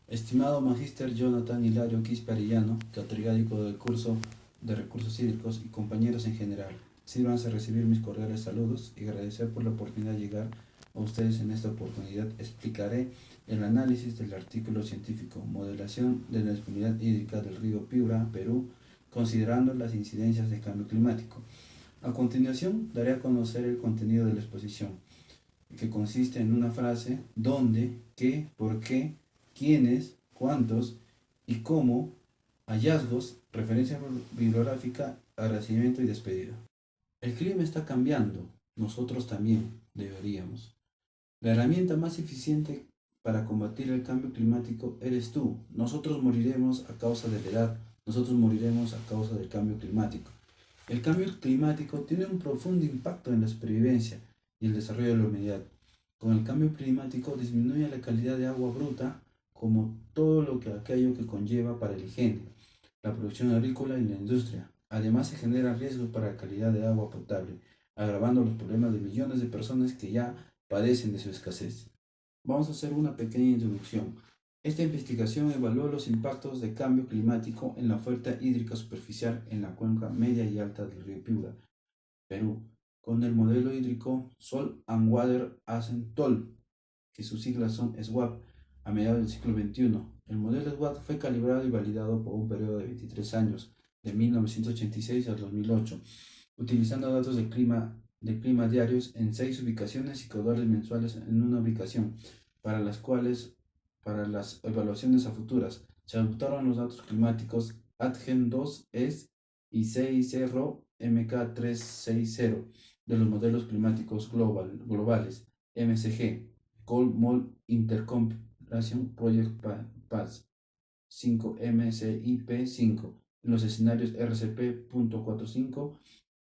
Estimado Magíster Jonathan Hilario Quispe Arellano, catedrático del curso de Recursos Hídricos y compañeros en general, sírvanse a recibir mis cordiales saludos y agradecer por la oportunidad de llegar a ustedes en esta oportunidad. Explicaré el análisis del artículo científico Modelación de la disponibilidad hídrica del río Piura, Perú, considerando las incidencias del cambio climático. A continuación, daré a conocer el contenido de la exposición, que consiste en una frase: dónde, qué, por qué, quiénes, cuántos y cómo, hallazgos, referencia bibliográfica, agradecimiento y despedida. El clima está cambiando, nosotros también deberíamos. La herramienta más eficiente para combatir el cambio climático eres tú. Nosotros moriremos a causa de la edad, nosotros moriremos a causa del cambio climático. El cambio climático tiene un profundo impacto en la supervivencia y el desarrollo de la humanidad. Con el cambio climático disminuye la calidad de agua bruta, como todo aquello que conlleva para el higiene, la producción agrícola y la industria. Además, se genera riesgos para la calidad de agua potable, agravando los problemas de millones de personas que ya padecen de su escasez. Vamos a hacer una pequeña introducción. Esta investigación evaluó los impactos del cambio climático en la oferta hídrica superficial en la cuenca media y alta del río Piura, Perú, con el modelo hídrico Soil and Water Ascent Toll, que sus siglas son SWAP, a mediados del siglo XXI. El modelo SWAP fue calibrado y validado por un periodo de 23 años, de 1986 al 2008, utilizando datos de clima diarios en 6 ubicaciones y caudales mensuales en una ubicación, para las evaluaciones a futuras se adoptaron los datos climáticos ATGEM 2ES y CICRO MK360 de los modelos climáticos globales MCG, Cold Mole Intercompilation Project PAS 5 MCIP5 en los escenarios RCP.45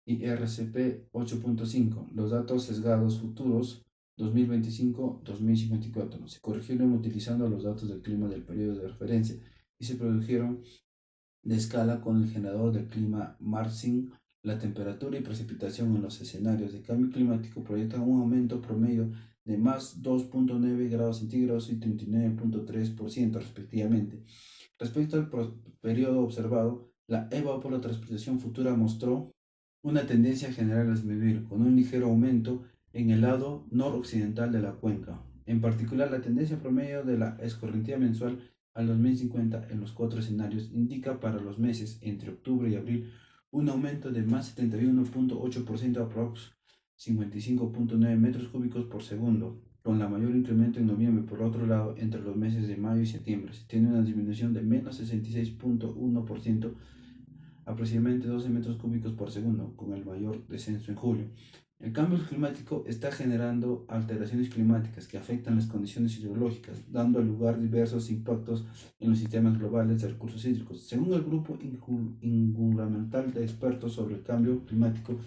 y RCP 8.5. Los datos sesgados futuros 2025-2054. Se corrigieron utilizando los datos del clima del periodo de referencia y se produjeron de escala con el generador del clima Marsin. La temperatura y precipitación en los escenarios de cambio climático proyectan un aumento promedio de más 2.9 grados centígrados y 39.3% respectivamente. Respecto al periodo observado, la evapotranspiración futura mostró una tendencia general a disminuir, con un ligero aumento en el lado noroccidental de la cuenca. En particular, la tendencia promedio de la escorrentía mensual al 2050 en los 4 escenarios indica para los meses entre octubre y abril un aumento de más 71.8% aprox 55.9 metros cúbicos por segundo, con la mayor incremento en noviembre. Por otro lado, entre los meses de mayo y septiembre se tiene una disminución de menos 66.1%, aproximadamente 12 metros cúbicos por segundo, con el mayor descenso en julio. El cambio climático está generando alteraciones climáticas que afectan las condiciones hidrológicas, dando lugar a diversos impactos en los sistemas globales de recursos hídricos. Según el grupo intergubernamental de expertos sobre el cambio climático,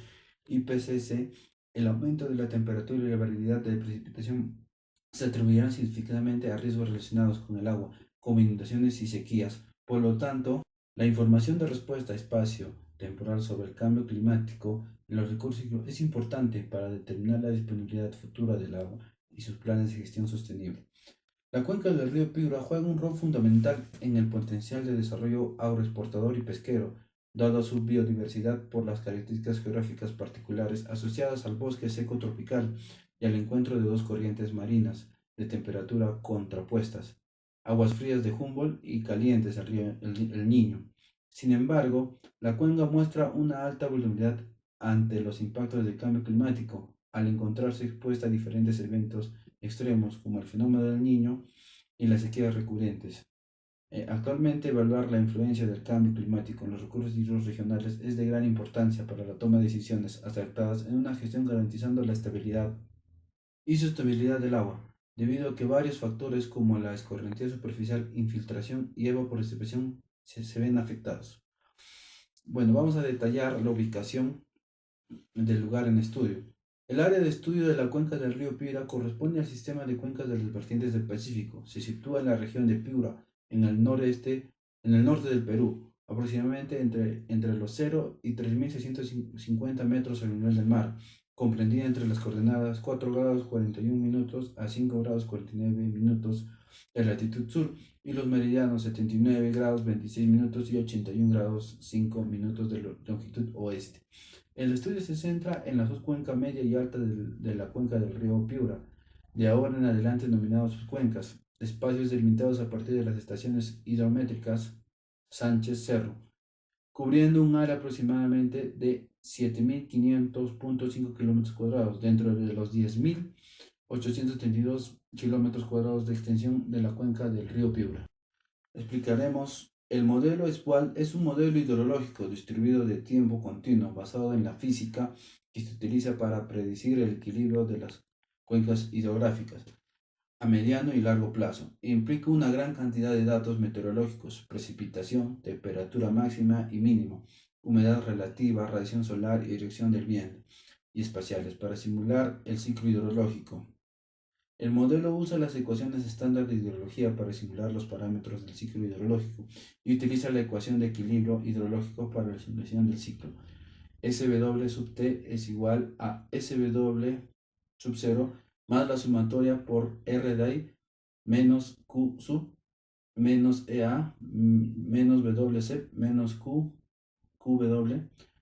IPCC, el aumento de la temperatura y la variabilidad de precipitación se atribuirán significativamente a riesgos relacionados con el agua, como inundaciones y sequías. Por lo tanto, la información de respuesta espacio-temporal sobre el cambio climático en los recursos hídricos es importante para determinar la disponibilidad futura del agua y sus planes de gestión sostenible. La cuenca del río Piura juega un rol fundamental en el potencial de desarrollo agroexportador y pesquero, dado su biodiversidad por las características geográficas particulares asociadas al bosque seco tropical y al encuentro de dos corrientes marinas de temperatura contrapuestas, aguas frías de Humboldt y calientes del río el Niño. Sin embargo, la cuenca muestra una alta vulnerabilidad ante los impactos del cambio climático, al encontrarse expuesta a diferentes eventos extremos como el fenómeno del Niño y las sequías recurrentes. Actualmente, evaluar la influencia del cambio climático en los recursos hídricos regionales es de gran importancia para la toma de decisiones acertadas en una gestión garantizando la estabilidad y sostenibilidad del agua, debido a que varios factores como la escorrentía superficial, infiltración y evapotranspiración se ven afectados. Bueno, vamos a detallar la ubicación del lugar en estudio. El área de estudio de la cuenca del río Piura corresponde al sistema de cuencas de las vertientes del Pacífico. Se sitúa en la región de Piura, en el norte del Perú, aproximadamente entre los 0 y 3.650 metros sobre el nivel del mar, comprendida entre las coordenadas 4 grados 41 minutos a 5 grados 49 minutos de latitud sur y los meridianos 79 grados 26 minutos y 81 grados 5 minutos de longitud oeste. El estudio se centra en la subcuenca media y alta de la cuenca del río Piura, de ahora en adelante denominados subcuencas, espacios delimitados a partir de las estaciones hidrométricas Sánchez Cerro, cubriendo un área aproximadamente de 7.500.5 kilómetros cuadrados dentro de los 10.832 kilómetros cuadrados de extensión de la cuenca del río Piura. Explicaremos, el modelo SWAL es un modelo hidrológico distribuido de tiempo continuo basado en la física que se utiliza para predecir el equilibrio de las cuencas hidrográficas a mediano y largo plazo. Implica una gran cantidad de datos meteorológicos, precipitación, temperatura máxima y mínimo, humedad relativa, radiación solar y dirección del viento, y espaciales para simular el ciclo hidrológico. El modelo usa las ecuaciones estándar de hidrología para simular los parámetros del ciclo hidrológico y utiliza la ecuación de equilibrio hidrológico para la simulación del ciclo. SW sub t es igual a SW sub 0 más la sumatoria por RDI menos Q sub menos EA menos WC menos QW,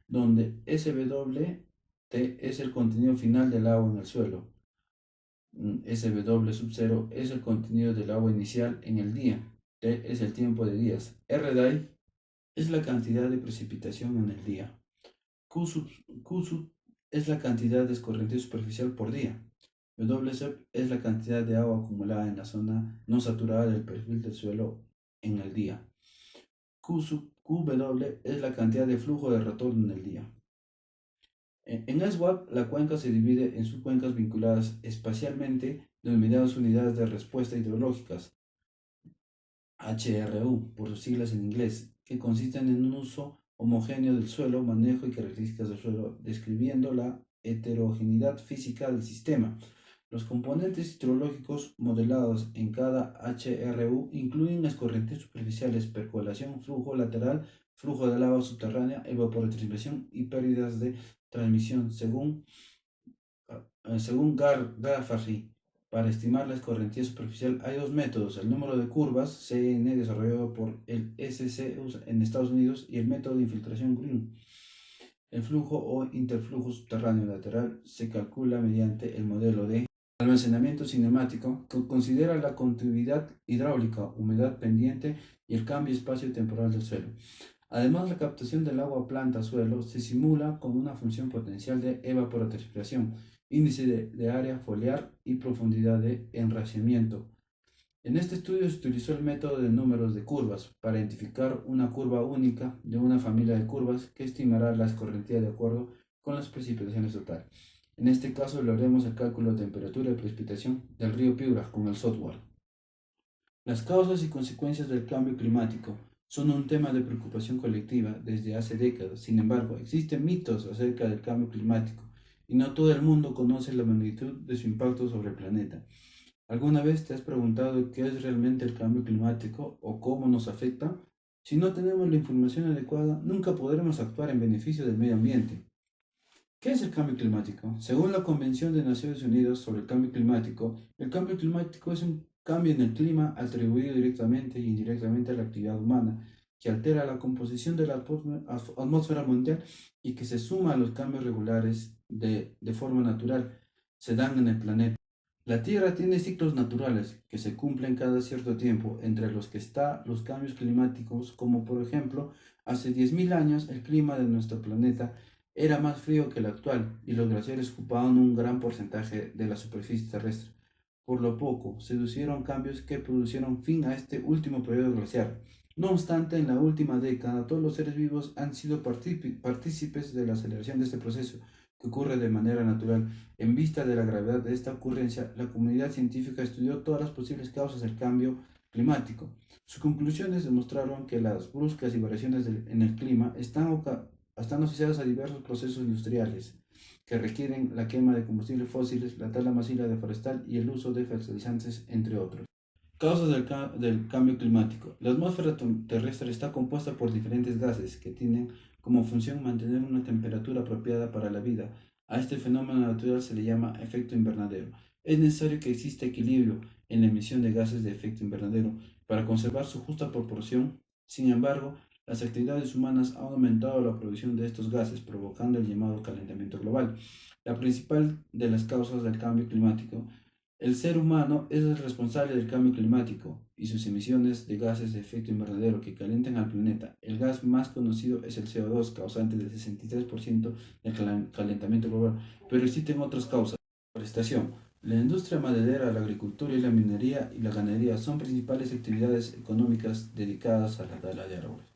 donde SWT es el contenido final del agua en el suelo. SW sub 0 es el contenido del agua inicial en el día. T es el tiempo de días. RDI es la cantidad de precipitación en el día. Q sub es la cantidad de escorrentía superficial por día. WSEP es la cantidad de agua acumulada en la zona no saturada del perfil del suelo en el día. QW es la cantidad de flujo de retorno en el día. En SWAP, la cuenca se divide en subcuencas vinculadas espacialmente, denominadas unidades de respuesta hidrológicas, HRU, por sus siglas en inglés, que consisten en un uso homogéneo del suelo, manejo y características del suelo, describiendo la heterogeneidad física del sistema. Los componentes hidrológicos modelados en cada HRU incluyen las corrientes superficiales, percolación, flujo lateral, flujo de lava subterránea, evapotranspiración y pérdidas de transmisión, según Gaffarri. Para estimar la escorrentía superficial hay dos métodos: el número de curvas, CN, desarrollado por el SC en Estados Unidos, y el método de infiltración Green. El flujo o interflujo subterráneo lateral se calcula mediante el modelo de almacenamiento cinemático, que considera la continuidad hidráulica, humedad pendiente y el cambio espacio-temporal del suelo. Además, la captación del agua planta-suelo se simula con una función potencial de evapotranspiración, índice de área foliar y profundidad de enraiciamiento. En este estudio se utilizó el método de números de curvas para identificar una curva única de una familia de curvas que estimará la escorrentía de acuerdo con las precipitaciones totales. En este caso lograremos el cálculo de temperatura y precipitación del río Piura con el software. Las causas y consecuencias del cambio climático son un tema de preocupación colectiva desde hace décadas. Sin embargo, existen mitos acerca del cambio climático y no todo el mundo conoce la magnitud de su impacto sobre el planeta. ¿Alguna vez te has preguntado qué es realmente el cambio climático o cómo nos afecta? Si no tenemos la información adecuada, nunca podremos actuar en beneficio del medio ambiente. ¿Qué es el cambio climático? Según la Convención de Naciones Unidas sobre el cambio climático es un cambio en el clima atribuido directamente e indirectamente a la actividad humana, que altera la composición de la atmósfera mundial y que se suma a los cambios regulares de forma natural se dan en el planeta. La Tierra tiene ciclos naturales que se cumplen cada cierto tiempo, entre los que están los cambios climáticos, como por ejemplo, hace 10.000 años el clima de nuestro planeta era más frío que el actual y los glaciares ocupaban un gran porcentaje de la superficie terrestre. Por lo poco, se produjeron cambios que produjeron fin a este último periodo glaciar. No obstante, en la última década, todos los seres vivos han sido partícipes de la aceleración de este proceso, que ocurre de manera natural. En vista de la gravedad de esta ocurrencia, la comunidad científica estudió todas las posibles causas del cambio climático. Sus conclusiones demostraron que las bruscas variaciones en el clima están asociadas a diversos procesos industriales que requieren la quema de combustibles fósiles, la tala masiva de forestal y el uso de fertilizantes, entre otros. Causas del cambio climático. La atmósfera terrestre está compuesta por diferentes gases que tienen como función mantener una temperatura apropiada para la vida. A este fenómeno natural se le llama efecto invernadero. Es necesario que exista equilibrio en la emisión de gases de efecto invernadero para conservar su justa proporción. Sin embargo, las actividades humanas han aumentado la producción de estos gases, provocando el llamado calentamiento global. La principal de las causas del cambio climático. El ser humano es el responsable del cambio climático y sus emisiones de gases de efecto invernadero que calientan al planeta. El gas más conocido es el CO2, causante del 63% del calentamiento global, pero existen otras causas. Deforestación. La industria maderera, la agricultura y la minería y la ganadería son principales actividades económicas dedicadas a la tala de árboles.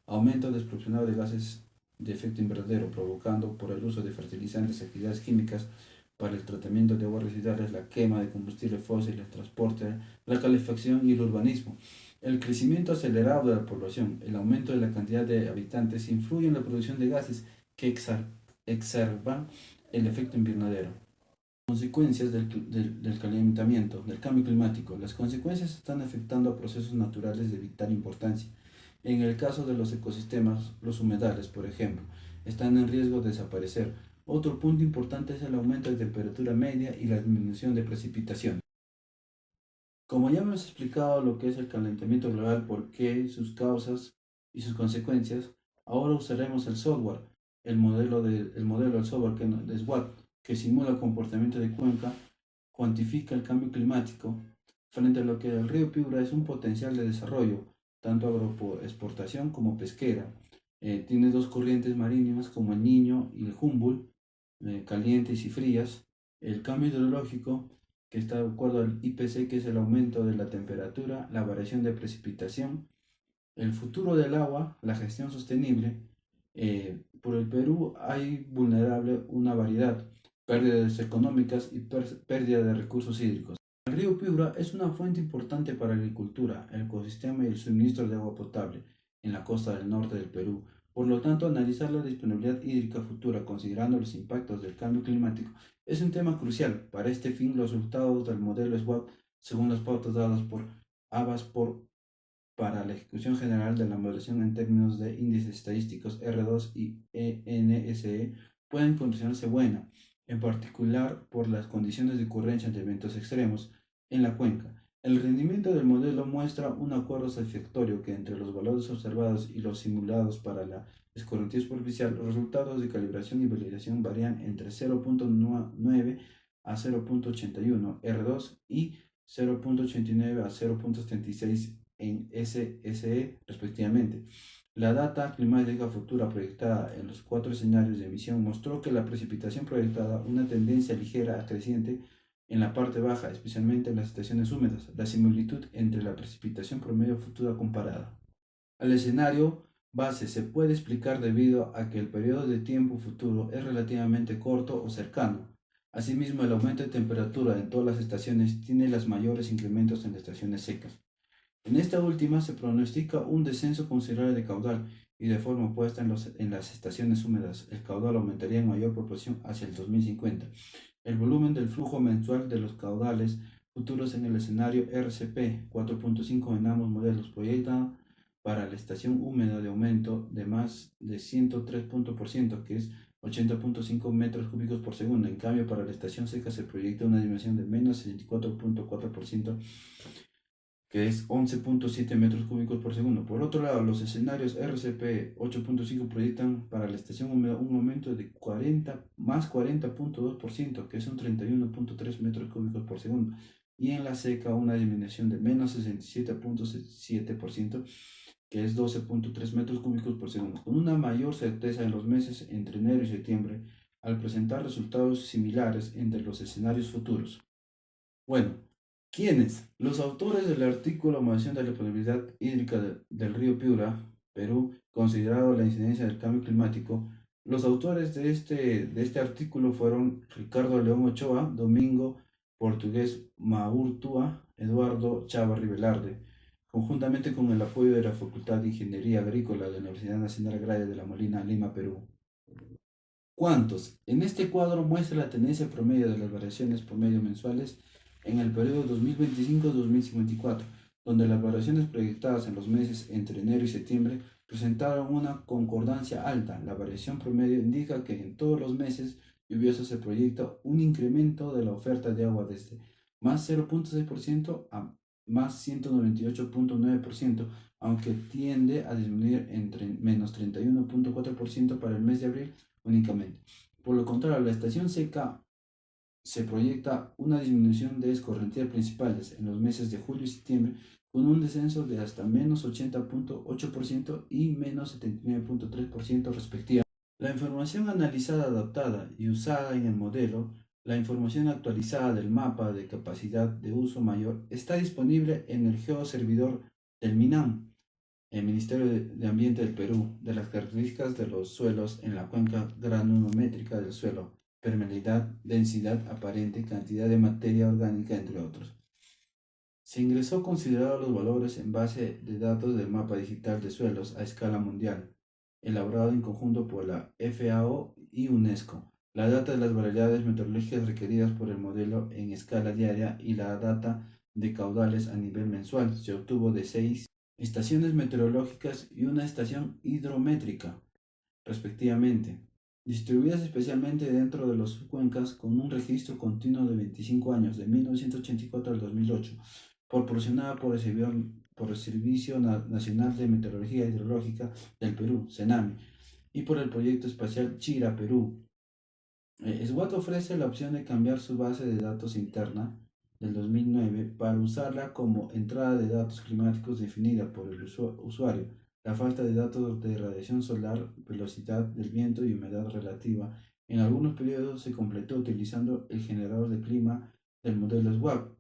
Aumento desproporcionado de gases de efecto invernadero provocando por el uso de fertilizantes y actividades químicas para el tratamiento de aguas residuales, la quema de combustibles fósiles, el transporte, la calefacción y el urbanismo. El crecimiento acelerado de la población, el aumento de la cantidad de habitantes influye en la producción de gases que exacerban el efecto invernadero. Consecuencias del calentamiento, del cambio climático. Las consecuencias están afectando a procesos naturales de vital importancia. En el caso de los ecosistemas, los humedales, por ejemplo, están en riesgo de desaparecer. Otro punto importante es el aumento de temperatura media y la disminución de precipitación. Como ya hemos explicado lo que es el calentamiento global, por qué, sus causas y sus consecuencias, ahora usaremos el software, el modelo del software que es SWOT, que simula el comportamiento de cuenca, cuantifica el cambio climático, frente a lo que el río Piura es un potencial de desarrollo, tanto agroexportación como pesquera. Tiene dos corrientes marítimas como el Niño y el Humboldt, calientes y frías. El cambio hidrológico que está de acuerdo al IPC, que es el aumento de la temperatura, la variación de precipitación, el futuro del agua, la gestión sostenible. Por el Perú hay vulnerable una variedad, pérdidas económicas y pérdida de recursos hídricos. El río Piura es una fuente importante para la agricultura, el ecosistema y el suministro de agua potable en la costa del norte del Perú. Por lo tanto, analizar la disponibilidad hídrica futura considerando los impactos del cambio climático es un tema crucial. Para este fin, los resultados del modelo SWOT, según las pautas dadas por ABAS para la ejecución general de la modelación en términos de índices estadísticos R2 y ENSE, pueden considerarse buena, en particular por las condiciones de ocurrencia de eventos extremos en la cuenca. El rendimiento del modelo muestra un acuerdo satisfactorio que entre los valores observados y los simulados para la escorrentía superficial, los resultados de calibración y validación varían entre 0.9 a 0.81 R2 y 0.89 a 0.76 en SSE respectivamente. La data climática futura proyectada en los cuatro escenarios de emisión mostró que la precipitación proyectada una tendencia ligera creciente en la parte baja, especialmente en las estaciones húmedas, la similitud entre la precipitación promedio futura comparada. El escenario base se puede explicar debido a que el periodo de tiempo futuro es relativamente corto o cercano. Asimismo, el aumento de temperatura en todas las estaciones tiene los mayores incrementos en las estaciones secas. En esta última se pronostica un descenso considerable de caudal y de forma opuesta en las estaciones húmedas. El caudal aumentaría en mayor proporción hacia el 2050. El volumen del flujo mensual de los caudales futuros en el escenario RCP 4.5 en ambos modelos proyecta para la estación húmeda de aumento de más de 103%, que es 80.5 metros cúbicos por segundo. En cambio, para la estación seca se proyecta una disminución de menos 64.4%, que es 11.7 metros cúbicos por segundo. Por otro lado, los escenarios RCP 8.5 proyectan para la estación húmeda un aumento de 40.2%, que son 31.3 metros cúbicos por segundo, y en la seca una disminución de menos 67.7%, que es 12.3 metros cúbicos por segundo, con una mayor certeza en los meses entre enero y septiembre, al presentar resultados similares entre los escenarios futuros. Bueno, ¿quiénes? Los autores del artículo Moderación de la Disponibilidad Hídrica del río Piura, Perú, considerado la incidencia del cambio climático. Los autores de este artículo fueron Ricardo León Ochoa, Domingo Portugués Maurtúa, Eduardo Chávarri Velarde, conjuntamente con el apoyo de la Facultad de Ingeniería Agrícola de la Universidad Nacional Agraria de La Molina, Lima, Perú. ¿Cuántos? En este cuadro muestra la tendencia promedio de las variaciones promedio mensuales en el periodo 2025-2054, donde las variaciones proyectadas en los meses entre enero y septiembre presentaron una concordancia alta. La variación promedio indica que en todos los meses lluviosos se proyecta un incremento de la oferta de agua desde más 0,6% a más 198,9%, aunque tiende a disminuir entre menos 31,4% para el mes de abril únicamente. Por lo contrario, la estación seca se proyecta una disminución de escorrentías principales en los meses de julio y septiembre, con un descenso de hasta menos 80,8% y menos 79,3% respectivamente. La información analizada, adaptada y usada en el modelo, la información actualizada del mapa de capacidad de uso mayor, está disponible en el geoservidor del MINAM, el Ministerio de Ambiente del Perú, de las características de los suelos en la cuenca granulométrica del suelo, permeabilidad, densidad aparente, cantidad de materia orgánica, entre otros. Se ingresó considerando los valores en base de datos del mapa digital de suelos a escala mundial, elaborado en conjunto por la FAO y UNESCO, la data de las variedades meteorológicas requeridas por el modelo en escala diaria y la data de caudales a nivel mensual. Se obtuvo de 6 estaciones meteorológicas y una estación hidrométrica, respectivamente, distribuidas especialmente dentro de las subcuencas con un registro continuo de 25 años, de 1984 al 2008, proporcionada por el Servicio Nacional de Meteorología Hidrológica del Perú, CENAMI, y por el Proyecto Espacial Chira, Perú. SWAT ofrece la opción de cambiar su base de datos interna del 2009 para usarla como entrada de datos climáticos definida por el usuario. La falta de datos de radiación solar, velocidad del viento y humedad relativa en algunos periodos se completó utilizando el generador de clima del modelo SWAT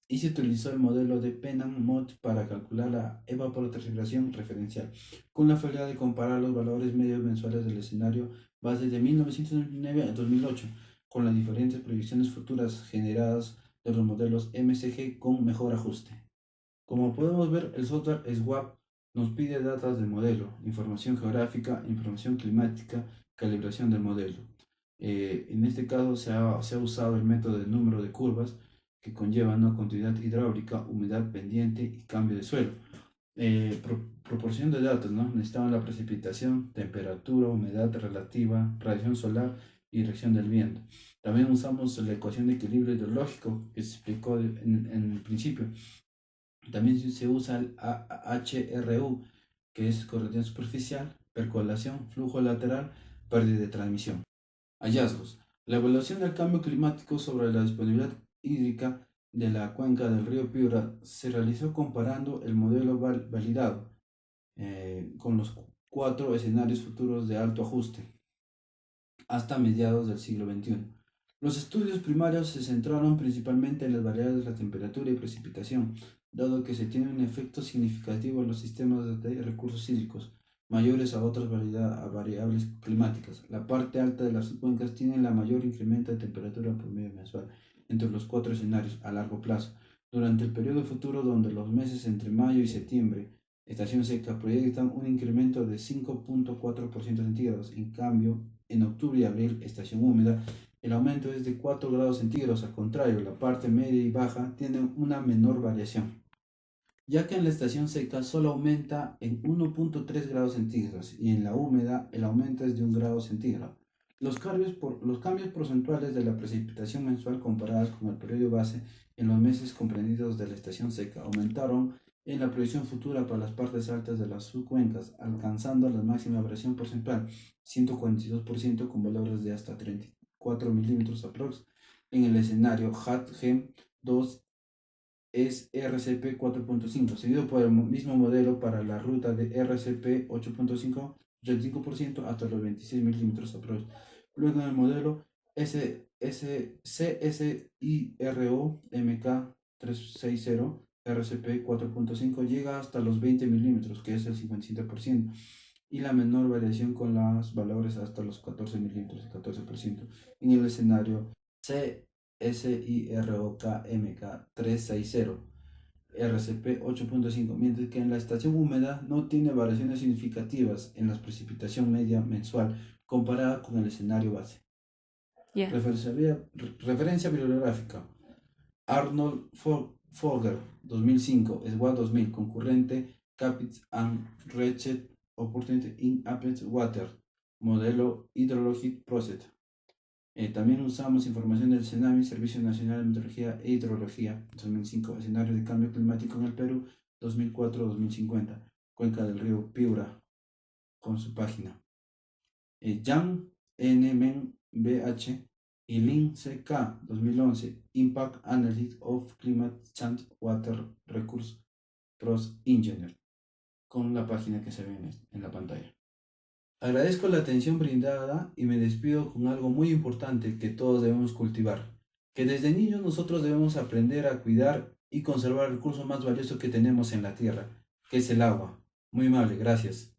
y se utilizó el modelo de Penham-Mott para calcular la evapotranspiración referencial, con la finalidad de comparar los valores medios mensuales del escenario base de 1999 a 2008, con las diferentes proyecciones futuras generadas de los modelos MCG con mejor ajuste. Como podemos ver, el software SWAP nos pide datos del modelo, información geográfica, información climática, calibración del modelo. En este caso se ha usado el método de número de curvas que conlleva una continuidad hidráulica, humedad pendiente y cambio de suelo. Proporción de datos, ¿no? Necesitamos la precipitación, temperatura, humedad relativa, radiación solar y dirección del viento. También usamos la ecuación de equilibrio hidrológico que se explicó en el principio. También se usa el HRU, que es corriente superficial, percolación, flujo lateral, pérdida de transmisión. Hallazgos. La evaluación del cambio climático sobre la disponibilidad hídrica de la cuenca del río Piura se realizó comparando el modelo validado con los 4 escenarios futuros de alto ajuste hasta mediados del siglo XXI. Los estudios primarios se centraron principalmente en las variables de la temperatura y precipitación, dado que se tiene un efecto significativo en los sistemas de recursos hídricos, mayores a otras variables climáticas. La parte alta de las cuencas tiene la mayor incremento de temperatura promedio mensual entre los 4 escenarios a largo plazo. Durante el periodo futuro, donde los meses entre mayo y septiembre, estación seca, proyectan un incremento de 5,4% centígrados. En cambio, en octubre y abril, estación húmeda, el aumento es de 4 grados centígrados. Al contrario, la parte media y baja tienen una menor variación, ya que en la estación seca solo aumenta en 1,3 grados centígrados y en la húmeda el aumento es de 1 grado centígrado. Los cambios porcentuales de la precipitación mensual comparadas con el periodo base en los meses comprendidos de la estación seca aumentaron en la proyección futura para las partes altas de las subcuencas, alcanzando la máxima variación porcentual, 142% con valores de hasta 34 milímetros aprox. En el escenario HAT-GEM2 es RCP 4.5, seguido por el mismo modelo para la ruta de RCP 8.5, 85% hasta los 26 milímetros aprox. Luego en el modelo CSIRO MK 360 RCP 4.5 llega hasta los 20 milímetros, que es el 57%, y la menor variación con los valores hasta los 14 milímetros, el 14%. En el escenario SIROKMK 360 RCP 8.5, mientras que en la estación húmeda no tiene variaciones significativas en la precipitación media mensual comparada con el escenario base. Yeah. Referencia bibliográfica: Arnold Fogler, 2005, SWAT 2000, concurrente Capits and Research Opportunity in Applied Water, modelo Hydrologic Process. También usamos información del CENAMI, Servicio Nacional de Meteorología e Hidrología, 2005, escenario de cambio climático en el Perú, 2004-2050, cuenca del río Piura, con su página. Yang NMEN BH y Lin CK 2011, Impact Analysis of Climate Change Water Resource Pros Engineer, con la página que se ve en la pantalla. Agradezco la atención brindada y me despido con algo muy importante que todos debemos cultivar, que desde niños nosotros debemos aprender a cuidar y conservar el recurso más valioso que tenemos en la tierra, que es el agua. Muy amable, gracias.